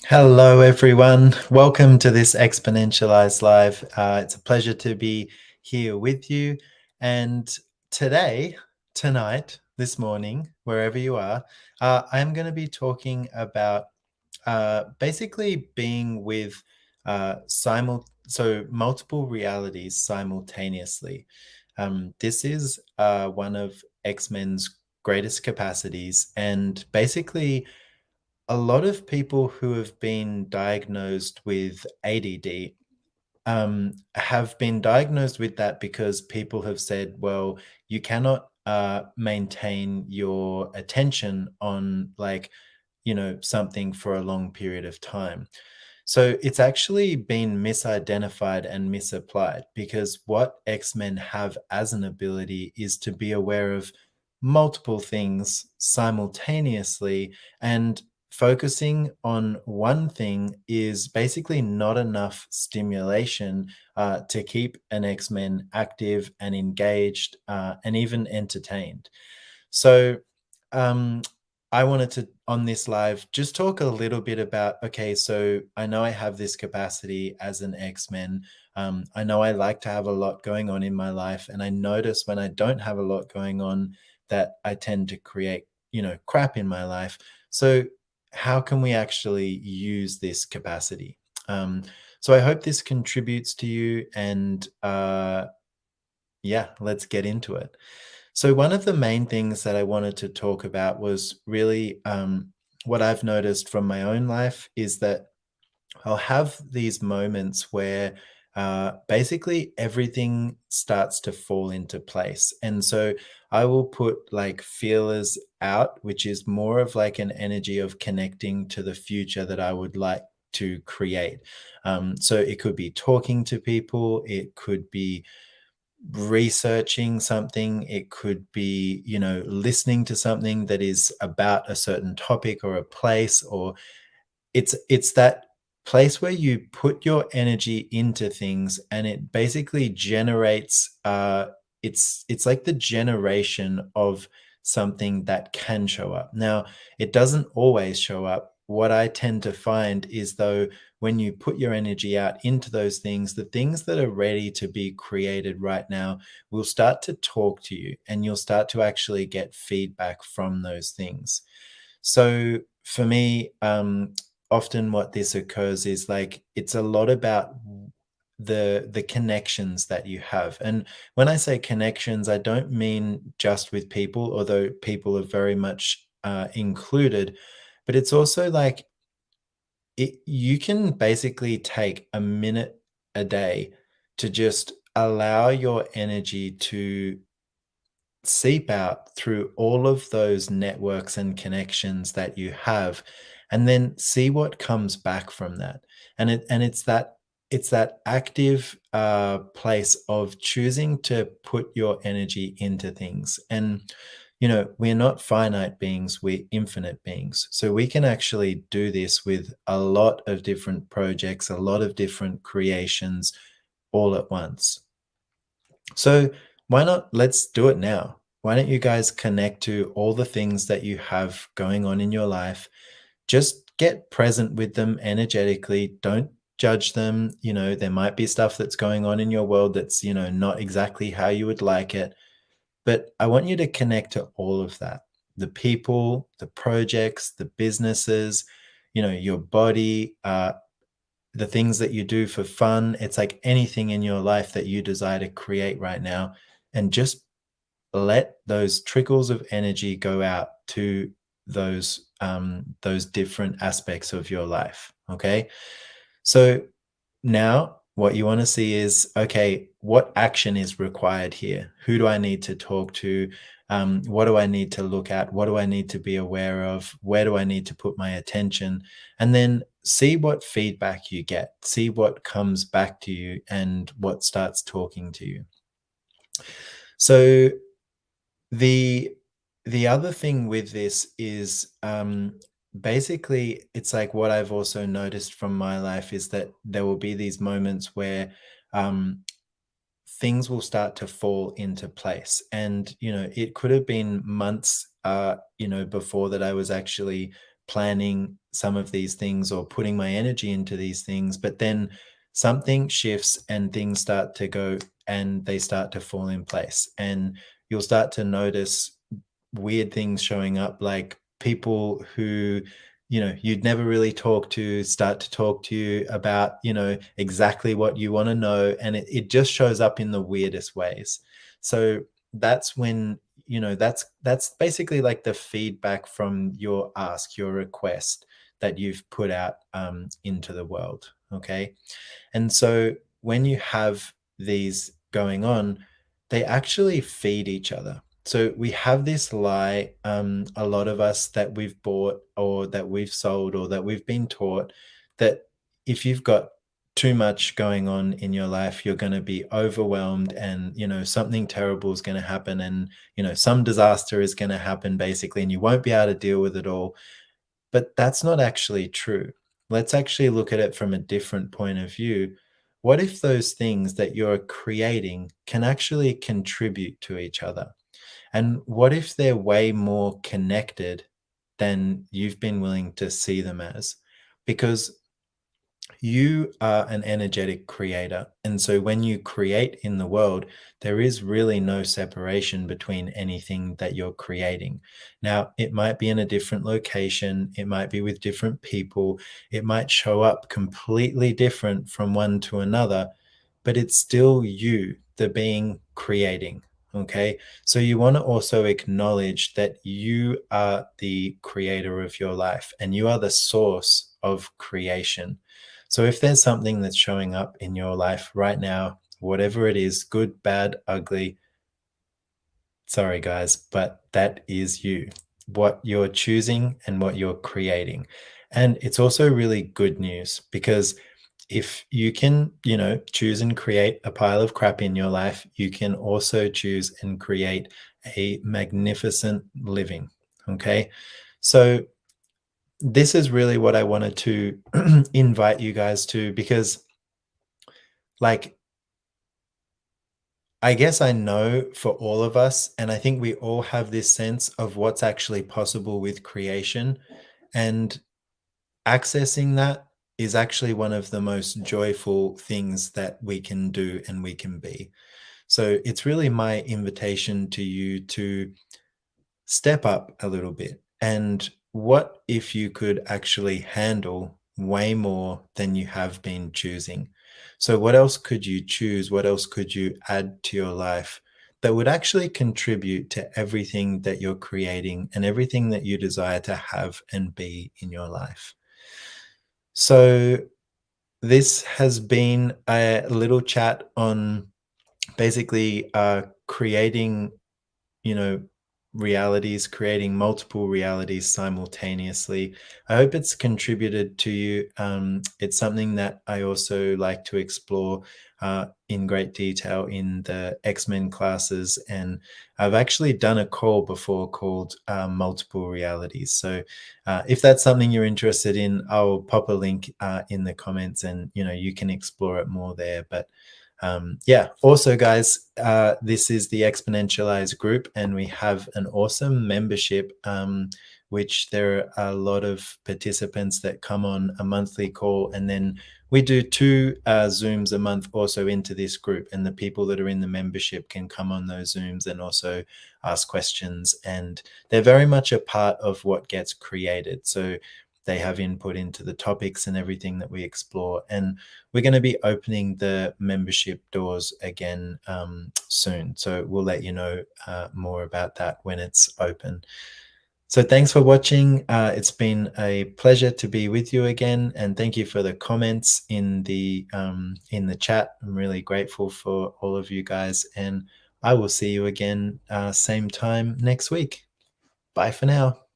Hello, everyone. Welcome to this Exponentialized Live. It's a pleasure to be here with you. And today, tonight, this morning, wherever you are, I'm going to be talking about basically being with multiple realities simultaneously. This is one of X-Men's greatest capacities, and basically a lot of people who have been diagnosed with ADD have been diagnosed with that because people have said, well, you cannot maintain your attention on something for a long period of time. So it's actually been misidentified and misapplied because what X-Men have as an ability is to be aware of multiple things simultaneously, and focusing on one thing is basically not enough stimulation to keep an X-Men active and engaged and even entertained. So um, I wanted to, on this live, just talk a little bit about, okay, so I know I have this capacity as an X-Men. I know I like to have a lot going on in my life, and I notice when I don't have a lot going on that I tend to create, crap in my life. So how can we actually use this capacity? So I hope this contributes to you, and yeah, let's get into it. So one of the main things that I wanted to talk about was really what I've noticed from my own life is that I'll have these moments where basically everything starts to fall into place. And so I will put like feelers out, which is more of like an energy of connecting to the future that I would like to create. So it could be talking to people, it could be researching something, it could be listening to something that is about a certain topic or a place, or it's that place where you put your energy into things and it basically generates it's like the generation of something that can show up. Now, it doesn't always show up. What I tend to find is, though, when you put your energy out into those things, the things that are ready to be created right now will start to talk to you, and you'll start to actually get feedback from those things. So for me, often what this occurs is like it's a lot about the connections that you have. And when I say connections, I don't mean just with people, although people are very much included, but it's also like you can basically take a minute a day to just allow your energy to seep out through all of those networks and connections that you have, and then see what comes back from that. And it's that active place of choosing to put your energy into things. And we're not finite beings, we're infinite beings, so we can actually do this with a lot of different projects, a lot of different creations all at once. So why not, let's do it now. Why don't you guys connect to all the things that you have going on in your life? Just get present with them energetically. Don't judge them. There might be stuff that's going on in your world that's, not exactly how you would like it. But I want you to connect to all of that. The people, the projects, the businesses, your body, the things that you do for fun. It's like anything in your life that you desire to create right now, and just let those trickles of energy go out to those different aspects of your life. Okay. So now what you want to see is, okay, what action is required here? Who do I need to talk to? What do I need to look at? What do I need to be aware of? Where do I need to put my attention? And then see what feedback you get, see what comes back to you and what starts talking to you. So the the other thing with this is basically it's like what I've also noticed from my life is that there will be these moments where um, things will start to fall into place. And it could have been months before that I was actually planning some of these things or putting my energy into these things, but then something shifts and things start to go and they start to fall in place. And you'll start to notice weird things showing up, like people who you'd never really talk to start to talk to you about exactly what you want to know, and it just shows up in the weirdest ways. So that's when that's basically like the feedback from your ask, your request that you've put out into the world. Okay. And so when you have these going on, they actually feed each other. So we have this lie, a lot of us, that we've bought or that we've sold or that we've been taught, that if you've got too much going on in your life, you're going to be overwhelmed, and something terrible is going to happen, and some disaster is going to happen basically, and you won't be able to deal with it all. But that's not actually true. Let's actually look at it from a different point of view. What if those things that you're creating can actually contribute to each other? And what if they're way more connected than you've been willing to see them as? Because you are an energetic creator. And so when you create in the world, there is really no separation between anything that you're creating. Now, it might be in a different location, it might be with different people, it might show up completely different from one to another, but it's still you, the being creating. Okay. So you want to also acknowledge that you are the creator of your life and you are the source of creation. So if there's something that's showing up in your life right now, whatever it is, good, bad, ugly, sorry guys, but that is you, what you're choosing and what you're creating. And it's also really good news, because if you can, choose and create a pile of crap in your life, you can also choose and create a magnificent living. Okay. So this is really what I wanted to invite you guys to, because, like, I guess I know for all of us, and I think we all have this sense of what's actually possible with creation. And accessing that is actually one of the most joyful things that we can do and we can be. So it's really my invitation to you to step up a little bit. And what if you could actually handle way more than you have been choosing? So, what else could you choose? What else could you add to your life that would actually contribute to everything that you're creating and everything that you desire to have and be in your life? So, this has been a little chat on basically creating, you know, realities, creating multiple realities simultaneously. I hope it's contributed to you. It's something that I also like to explore in great detail in the X-Men classes. And I've actually done a call before called Multiple Realities. So if that's something you're interested in, I'll pop a link in the comments, and you can explore it more there. But yeah, also guys, this is the Exponentialize group, and we have an awesome membership, which there are a lot of participants that come on a monthly call, and then we do 2 Zooms a month also into this group, and the people that are in the membership can come on those Zooms and also ask questions, and they're very much a part of what gets created. So they have input into the topics and everything that we explore. And we're going to be opening the membership doors again soon. So we'll let you know more about that when it's open. So thanks for watching. It's been a pleasure to be with you again, and thank you for the comments in the chat. I'm really grateful for all of you guys, and I will see you again same time next week. Bye for now.